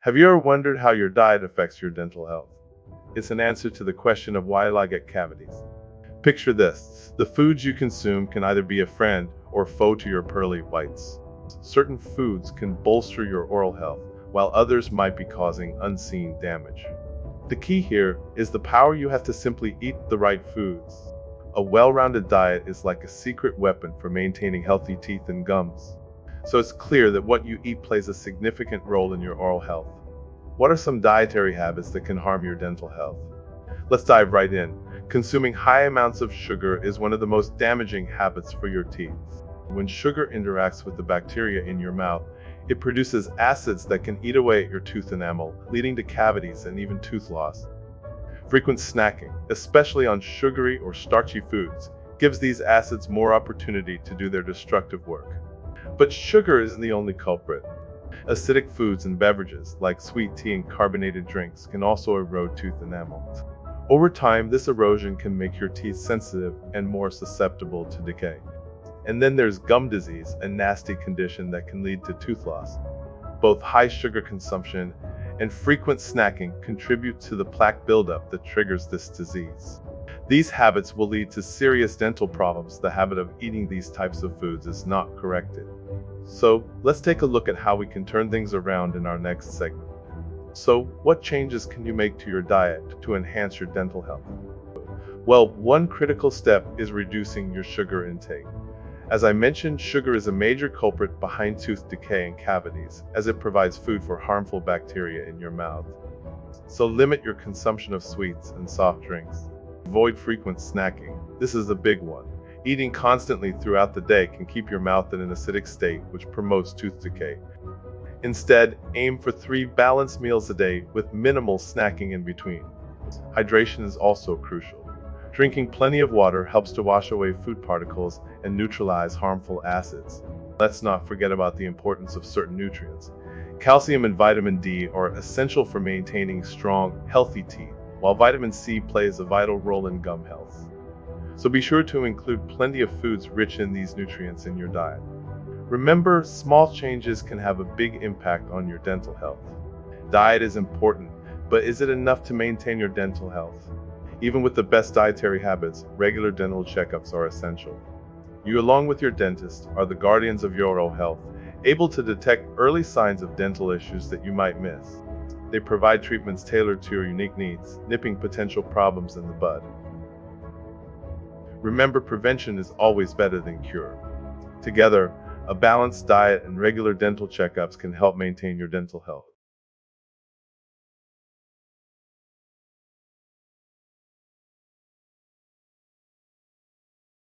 Have you ever wondered how your diet affects your dental health? It's an answer to the question of why I get cavities. Picture this. The foods you consume can either be a friend or foe to your pearly whites. Certain foods can bolster your oral health, while others might be causing unseen damage. The key here is the power you have to simply eat the right foods. A well-rounded diet is like a secret weapon for maintaining healthy teeth and gums. So it's clear that what you eat plays a significant role in your oral health. What are some dietary habits that can harm your dental health? Let's dive right in. Consuming high amounts of sugar is one of the most damaging habits for your teeth. When sugar interacts with the bacteria in your mouth, it produces acids that can eat away at your tooth enamel, leading to cavities and even tooth loss. Frequent snacking, especially on sugary or starchy foods, gives these acids more opportunity to do their destructive work. But sugar isn't the only culprit. Acidic foods and beverages, like sweet tea and carbonated drinks, can also erode tooth enamel. Over time, this erosion can make your teeth sensitive and more susceptible to decay. And then there's gum disease, a nasty condition that can lead to tooth loss. Both high sugar consumption and frequent snacking contribute to the plaque buildup that triggers this disease. These habits will lead to serious dental problems. The habit of eating these types of foods is not corrected. So, let's take a look at how we can turn things around in our next segment. So, what changes can you make to your diet to enhance your dental health? Well, one critical step is reducing your sugar intake. As I mentioned, sugar is a major culprit behind tooth decay and cavities, as it provides food for harmful bacteria in your mouth. So limit your consumption of sweets and soft drinks. Avoid frequent snacking. This is a big one. Eating constantly throughout the day can keep your mouth in an acidic state, which promotes tooth decay. Instead, aim for 3 balanced meals a day with minimal snacking in between. Hydration is also crucial. Drinking plenty of water helps to wash away food particles and neutralize harmful acids. Let's not forget about the importance of certain nutrients. Calcium and vitamin D are essential for maintaining strong, healthy teeth, while vitamin C plays a vital role in gum health. So be sure to include plenty of foods rich in these nutrients in your diet. Remember, small changes can have a big impact on your dental health. Diet is important, but is it enough to maintain your dental health? Even with the best dietary habits, regular dental checkups are essential. You, along with your dentist, are the guardians of your oral health, able to detect early signs of dental issues that you might miss. They provide treatments tailored to your unique needs, nipping potential problems in the bud. Remember, prevention is always better than cure. Together, a balanced diet and regular dental checkups can help maintain your dental health.